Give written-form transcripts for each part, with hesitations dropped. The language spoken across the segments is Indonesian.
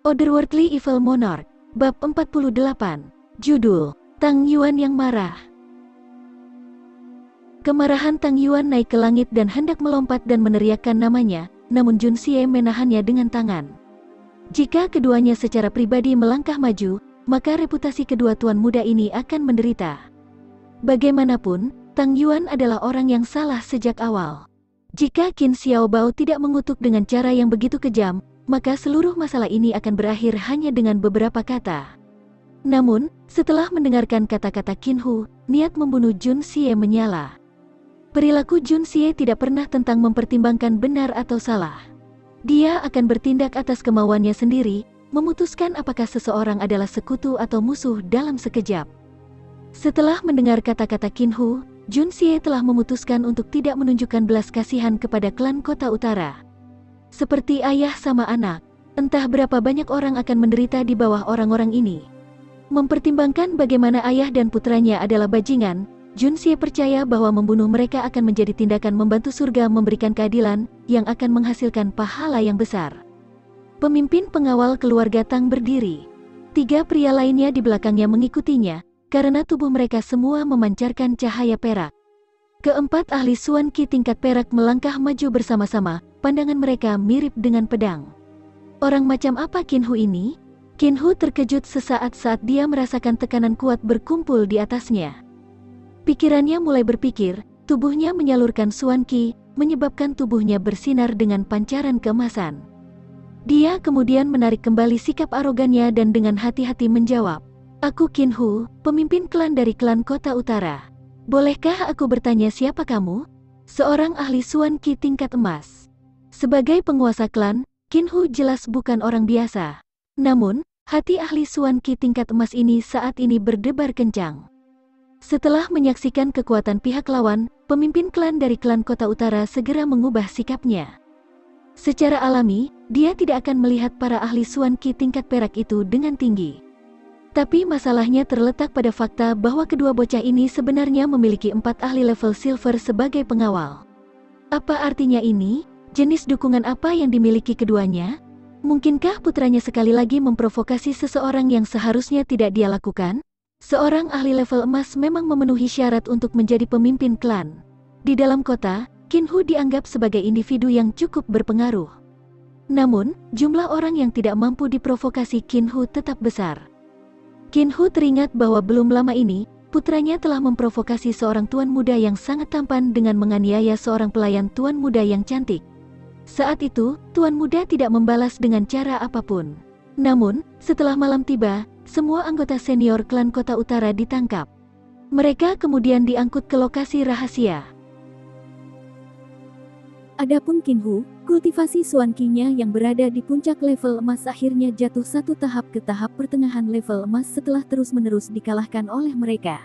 Otherworldly Evil Monarch, Bab 48, Judul, Tang Yuan yang marah. Kemarahan Tang Yuan naik ke langit dan hendak melompat dan meneriakkan namanya, namun Jun Xie menahannya dengan tangan. Jika keduanya secara pribadi melangkah maju, maka reputasi kedua tuan muda ini akan menderita. Bagaimanapun, Tang Yuan adalah orang yang salah sejak awal. Jika Qin Xiaobao tidak mengutuk dengan cara yang begitu kejam, maka seluruh masalah ini akan berakhir hanya dengan beberapa kata. Namun, setelah mendengarkan kata-kata Qin Hu, niat membunuh Jun Xie menyala. Perilaku Jun Xie tidak pernah tentang mempertimbangkan benar atau salah. Dia akan bertindak atas kemauannya sendiri, memutuskan apakah seseorang adalah sekutu atau musuh dalam sekejap. Setelah mendengar kata-kata Qin Hu, Jun Xie telah memutuskan untuk tidak menunjukkan belas kasihan kepada klan Kota Utara. Seperti ayah sama anak, entah berapa banyak orang akan menderita di bawah orang-orang ini. Mempertimbangkan bagaimana ayah dan putranya adalah bajingan, Jun Xie percaya bahwa membunuh mereka akan menjadi tindakan membantu surga memberikan keadilan, yang akan menghasilkan pahala yang besar. Pemimpin pengawal keluarga Tang berdiri. 3 pria lainnya di belakangnya mengikutinya, karena tubuh mereka semua memancarkan cahaya perak. Keempat ahli Suan Qi tingkat perak melangkah maju bersama-sama, pandangan mereka mirip dengan pedang. Orang macam apa Qin Hu ini? Qin Hu terkejut sesaat saat dia merasakan tekanan kuat berkumpul di atasnya. Pikirannya mulai berpikir, tubuhnya menyalurkan Suan Qi, menyebabkan tubuhnya bersinar dengan pancaran keemasan. Dia kemudian menarik kembali sikap arogannya dan dengan hati-hati menjawab, "Aku Qin Hu, pemimpin klan dari klan Kota Utara. Bolehkah aku bertanya siapa kamu?" Seorang ahli Suan Qi tingkat emas. Sebagai penguasa klan, Qin Hu jelas bukan orang biasa. Namun, hati ahli Suan Qi tingkat emas ini saat ini berdebar kencang. Setelah menyaksikan kekuatan pihak lawan, pemimpin klan dari klan Kota Utara segera mengubah sikapnya. Secara alami, dia tidak akan melihat para ahli Suan Qi tingkat perak itu dengan tinggi. Tapi masalahnya terletak pada fakta bahwa kedua bocah ini sebenarnya memiliki 4 ahli level silver sebagai pengawal. Apa artinya ini? Jenis dukungan apa yang dimiliki keduanya? Mungkinkah putranya sekali lagi memprovokasi seseorang yang seharusnya tidak dia lakukan? Seorang ahli level emas memang memenuhi syarat untuk menjadi pemimpin klan. Di dalam kota, Qin Hu dianggap sebagai individu yang cukup berpengaruh. Namun, jumlah orang yang tidak mampu diprovokasi Qin Hu tetap besar. Qin Hu teringat bahwa belum lama ini, putranya telah memprovokasi seorang tuan muda yang sangat tampan dengan menganiaya seorang pelayan tuan muda yang cantik. Saat itu, tuan muda tidak membalas dengan cara apapun. Namun, setelah malam tiba, semua anggota senior klan Kota Utara ditangkap. Mereka kemudian diangkut ke lokasi rahasia. Adapun Qin Hu, kultivasi Suan Qi-nya yang berada di puncak level emas akhirnya jatuh satu tahap ke tahap pertengahan level emas setelah terus-menerus dikalahkan oleh mereka.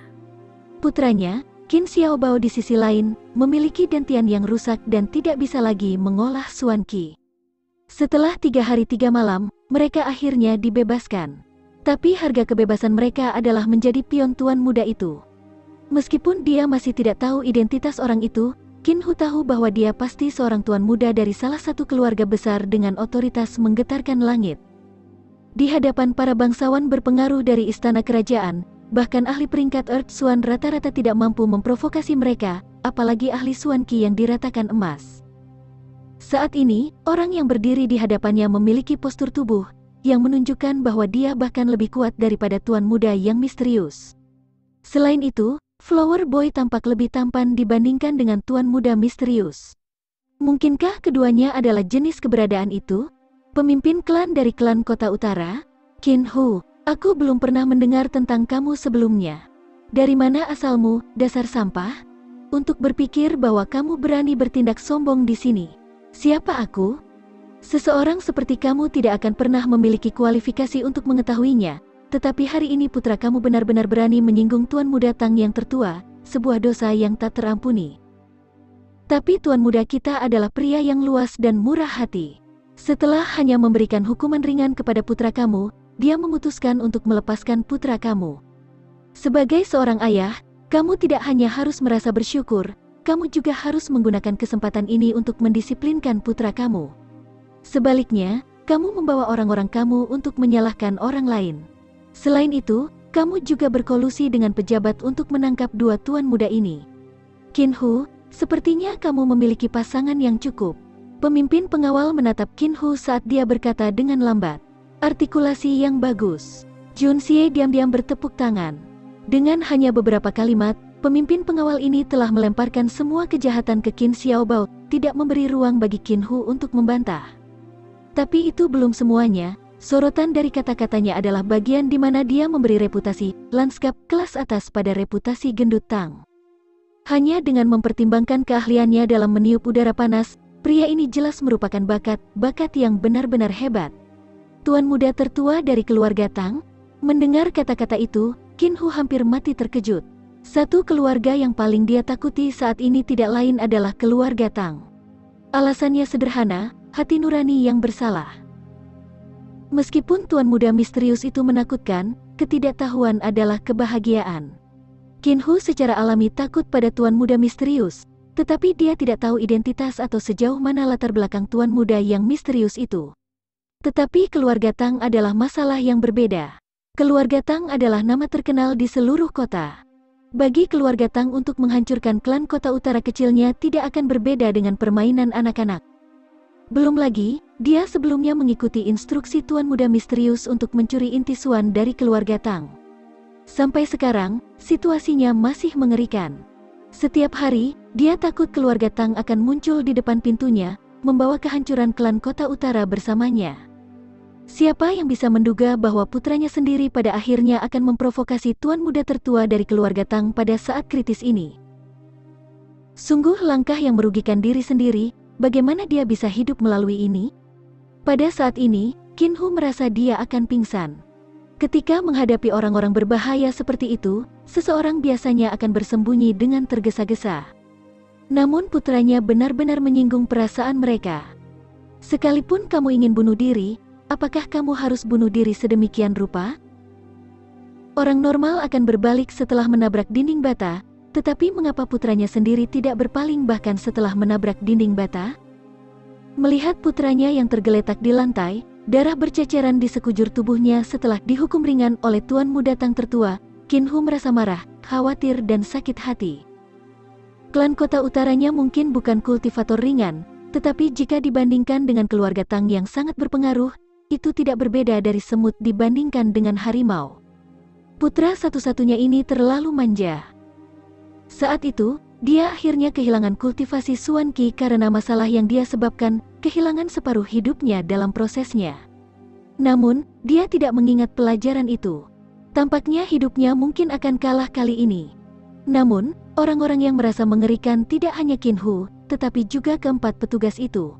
Putranya, Qin Xiaobao di sisi lain, memiliki dantian yang rusak dan tidak bisa lagi mengolah Suan Qi. Setelah 3 hari 3 malam, mereka akhirnya dibebaskan. Tapi harga kebebasan mereka adalah menjadi pion tuan muda itu. Meskipun dia masih tidak tahu identitas orang itu, Qin Hu tahu bahwa dia pasti seorang tuan muda dari salah satu keluarga besar dengan otoritas menggetarkan langit. Di hadapan para bangsawan berpengaruh dari istana kerajaan, bahkan ahli peringkat Earth Swan rata-rata tidak mampu memprovokasi mereka, apalagi ahli Suan Qi yang diratakan emas. Saat ini, orang yang berdiri di hadapannya memiliki postur tubuh, yang menunjukkan bahwa dia bahkan lebih kuat daripada tuan muda yang misterius. Selain itu, Flower Boy tampak lebih tampan dibandingkan dengan tuan muda misterius. Mungkinkah keduanya adalah jenis keberadaan itu? Pemimpin klan dari klan Kota Utara? Qin Hu, aku belum pernah mendengar tentang kamu sebelumnya. Dari mana asalmu, dasar sampah? Untuk berpikir bahwa kamu berani bertindak sombong di sini. Siapa aku? Seseorang seperti kamu tidak akan pernah memiliki kualifikasi untuk mengetahuinya. Tetapi hari ini putra kamu benar-benar berani menyinggung tuan muda Tang yang tertua, sebuah dosa yang tak terampuni. Tapi tuan muda kita adalah pria yang luas dan murah hati. Setelah hanya memberikan hukuman ringan kepada putra kamu, dia memutuskan untuk melepaskan putra kamu. Sebagai seorang ayah, kamu tidak hanya harus merasa bersyukur, kamu juga harus menggunakan kesempatan ini untuk mendisiplinkan putra kamu. Sebaliknya, kamu membawa orang-orang kamu untuk menyalahkan orang lain. Selain itu, kamu juga berkolusi dengan pejabat untuk menangkap dua tuan muda ini. Qin Hu, sepertinya kamu memiliki pasangan yang cukup. Pemimpin pengawal menatap Qin Hu saat dia berkata dengan lambat. Artikulasi yang bagus. Jun Xie diam-diam bertepuk tangan. Dengan hanya beberapa kalimat, pemimpin pengawal ini telah melemparkan semua kejahatan ke Qin Xiaobao, tidak memberi ruang bagi Qin Hu untuk membantah. Tapi itu belum semuanya. Sorotan dari kata-katanya adalah bagian di mana dia memberi reputasi lanskap kelas atas pada reputasi gendut Tang. Hanya dengan mempertimbangkan keahliannya dalam meniup udara panas, pria ini jelas merupakan bakat yang benar-benar hebat. Tuan muda tertua dari keluarga Tang. Mendengar kata-kata itu, Qin Hu hampir mati terkejut. Satu keluarga yang paling dia takuti saat ini tidak lain adalah keluarga Tang. Alasannya sederhana, hati nurani yang bersalah. Meskipun tuan muda misterius itu menakutkan, ketidaktahuan adalah kebahagiaan. Qin Hu secara alami takut pada tuan muda misterius, tetapi dia tidak tahu identitas atau sejauh mana latar belakang tuan muda yang misterius itu. Tetapi keluarga Tang adalah masalah yang berbeda. Keluarga Tang adalah nama terkenal di seluruh kota. Bagi keluarga Tang untuk menghancurkan klan kota utara kecilnya tidak akan berbeda dengan permainan anak-anak. Belum lagi, dia sebelumnya mengikuti instruksi tuan muda misterius untuk mencuri inti Suan dari keluarga Tang. Sampai sekarang, situasinya masih mengerikan. Setiap hari, dia takut keluarga Tang akan muncul di depan pintunya, membawa kehancuran klan kota utara bersamanya. Siapa yang bisa menduga bahwa putranya sendiri pada akhirnya akan memprovokasi tuan muda tertua dari keluarga Tang pada saat kritis ini. Sungguh langkah yang merugikan diri sendiri. Bagaimana dia bisa hidup melalui ini? Pada saat ini, Qin Hu merasa dia akan pingsan. Ketika menghadapi orang-orang berbahaya seperti itu, seseorang biasanya akan bersembunyi dengan tergesa-gesa. Namun putranya benar-benar menyinggung perasaan mereka. Sekalipun kamu ingin bunuh diri, apakah kamu harus bunuh diri sedemikian rupa? Orang normal akan berbalik setelah menabrak dinding bata. Tetapi mengapa putranya sendiri tidak berpaling bahkan setelah menabrak dinding bata? Melihat putranya yang tergeletak di lantai, darah berceceran di sekujur tubuhnya setelah dihukum ringan oleh tuan muda Tang tertua, Qin Hu merasa marah, khawatir dan sakit hati. Klan kota utaranya mungkin bukan kultivator ringan, tetapi jika dibandingkan dengan keluarga Tang yang sangat berpengaruh, itu tidak berbeda dari semut dibandingkan dengan harimau. Putra satu-satunya ini terlalu manja. Saat itu, dia akhirnya kehilangan kultivasi Suan Qi karena masalah yang dia sebabkan, kehilangan separuh hidupnya dalam prosesnya. Namun, dia tidak mengingat pelajaran itu. Tampaknya hidupnya mungkin akan kalah kali ini. Namun, orang-orang yang merasa mengerikan tidak hanya Qin Hu, tetapi juga keempat petugas itu.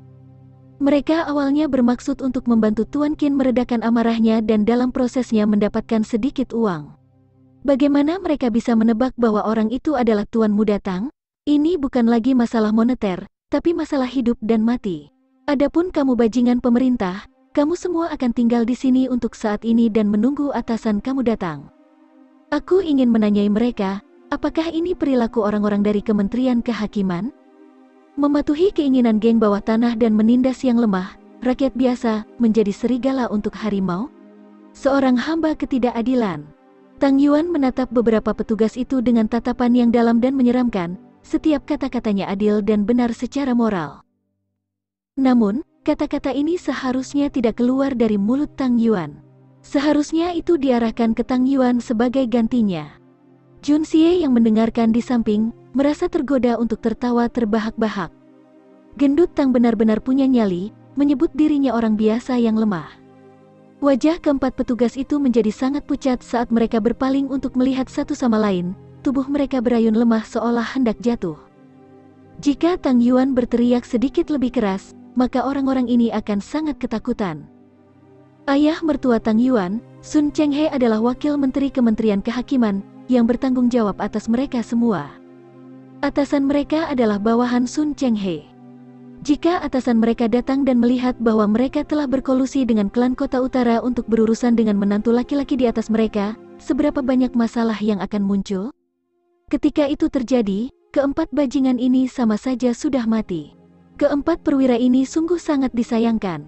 Mereka awalnya bermaksud untuk membantu Tuan Qin meredakan amarahnya dan dalam prosesnya mendapatkan sedikit uang. Bagaimana mereka bisa menebak bahwa orang itu adalah Tuan Muda Tang? Ini bukan lagi masalah moneter, tapi masalah hidup dan mati. Adapun kamu bajingan pemerintah, kamu semua akan tinggal di sini untuk saat ini dan menunggu atasan kamu datang. Aku ingin menanyai mereka, apakah ini perilaku orang-orang dari Kementerian Kehakiman? Mematuhi keinginan geng bawah tanah dan menindas yang lemah, rakyat biasa, menjadi serigala untuk harimau? Seorang hamba ketidakadilan. Tang Yuan menatap beberapa petugas itu dengan tatapan yang dalam dan menyeramkan, setiap kata-katanya adil dan benar secara moral. Namun, kata-kata ini seharusnya tidak keluar dari mulut Tang Yuan. Seharusnya itu diarahkan ke Tang Yuan sebagai gantinya. Jun Xie yang mendengarkan di samping, merasa tergoda untuk tertawa terbahak-bahak. Gendut Tang benar-benar punya nyali, menyebut dirinya orang biasa yang lemah. Wajah keempat petugas itu menjadi sangat pucat saat mereka berpaling untuk melihat satu sama lain, tubuh mereka berayun lemah seolah hendak jatuh. Jika Tang Yuan berteriak sedikit lebih keras, maka orang-orang ini akan sangat ketakutan. Ayah mertua Tang Yuan, Sun Chenghe adalah wakil menteri Kementerian Kehakiman, yang bertanggung jawab atas mereka semua. Atasan mereka adalah bawahan Sun Chenghe. Jika atasan mereka datang dan melihat bahwa mereka telah berkolusi dengan klan kota utara untuk berurusan dengan menantu laki-laki di atas mereka, seberapa banyak masalah yang akan muncul? Ketika itu terjadi, keempat bajingan ini sama saja sudah mati. Keempat perwira ini sungguh sangat disayangkan.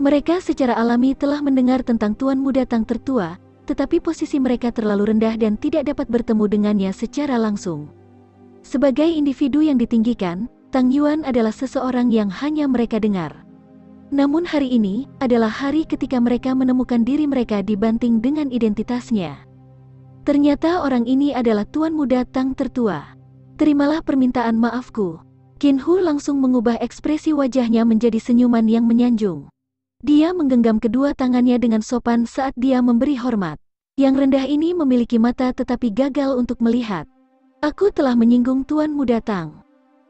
Mereka secara alami telah mendengar tentang Tuan Muda Tang tertua, tetapi posisi mereka terlalu rendah dan tidak dapat bertemu dengannya secara langsung. Sebagai individu yang ditinggikan, Tang Yuan adalah seseorang yang hanya mereka dengar. Namun hari ini adalah hari ketika mereka menemukan diri mereka dibanting dengan identitasnya. Ternyata orang ini adalah Tuan Muda Tang tertua. Terimalah permintaan maafku. Qin Hu langsung mengubah ekspresi wajahnya menjadi senyuman yang menyanjung. Dia menggenggam kedua tangannya dengan sopan saat dia memberi hormat. Yang rendah ini memiliki mata tetapi gagal untuk melihat. Aku telah menyinggung Tuan Muda Tang.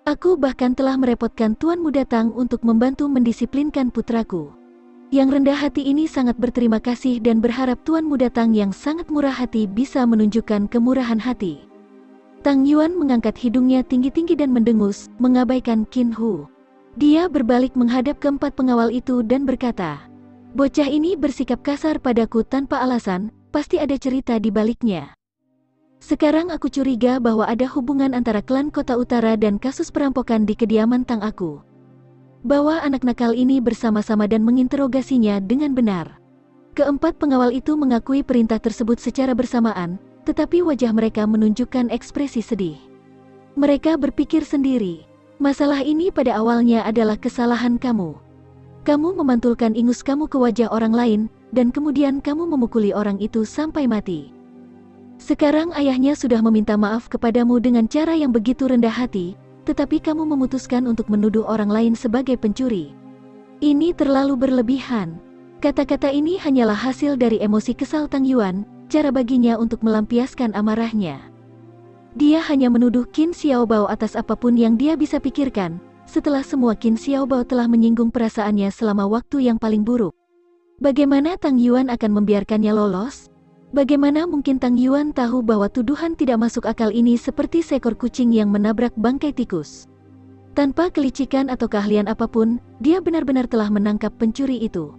Aku bahkan telah merepotkan Tuan Muda Tang untuk membantu mendisiplinkan putraku. Yang rendah hati ini sangat berterima kasih dan berharap Tuan Muda Tang yang sangat murah hati bisa menunjukkan kemurahan hati. Tang Yuan mengangkat hidungnya tinggi-tinggi dan mendengus, mengabaikan Qin Hu. Dia berbalik menghadap keempat pengawal itu dan berkata, "Bocah ini bersikap kasar padaku tanpa alasan, pasti ada cerita di baliknya. Sekarang aku curiga bahwa ada hubungan antara klan Kota Utara dan kasus perampokan di kediaman Tang aku. Bawa anak nakal ini bersama-sama dan menginterogasinya dengan benar." Keempat pengawal itu mengakui perintah tersebut secara bersamaan, tetapi wajah mereka menunjukkan ekspresi sedih. Mereka berpikir sendiri, masalah ini pada awalnya adalah kesalahan kamu. Kamu memantulkan ingus kamu ke wajah orang lain, dan kemudian kamu memukuli orang itu sampai mati. Sekarang ayahnya sudah meminta maaf kepadamu dengan cara yang begitu rendah hati, tetapi kamu memutuskan untuk menuduh orang lain sebagai pencuri. Ini terlalu berlebihan. Kata-kata ini hanyalah hasil dari emosi kesal Tang Yuan, cara baginya untuk melampiaskan amarahnya. Dia hanya menuduh Qin Xiaobao atas apapun yang dia bisa pikirkan, setelah semua Qin Xiaobao telah menyinggung perasaannya selama waktu yang paling buruk. Bagaimana Tang Yuan akan membiarkannya lolos? Bagaimana mungkin Tang Yuan tahu bahwa tuduhan tidak masuk akal ini seperti seekor kucing yang menabrak bangkai tikus? Tanpa kelicikan atau keahlian apapun, dia benar-benar telah menangkap pencuri itu.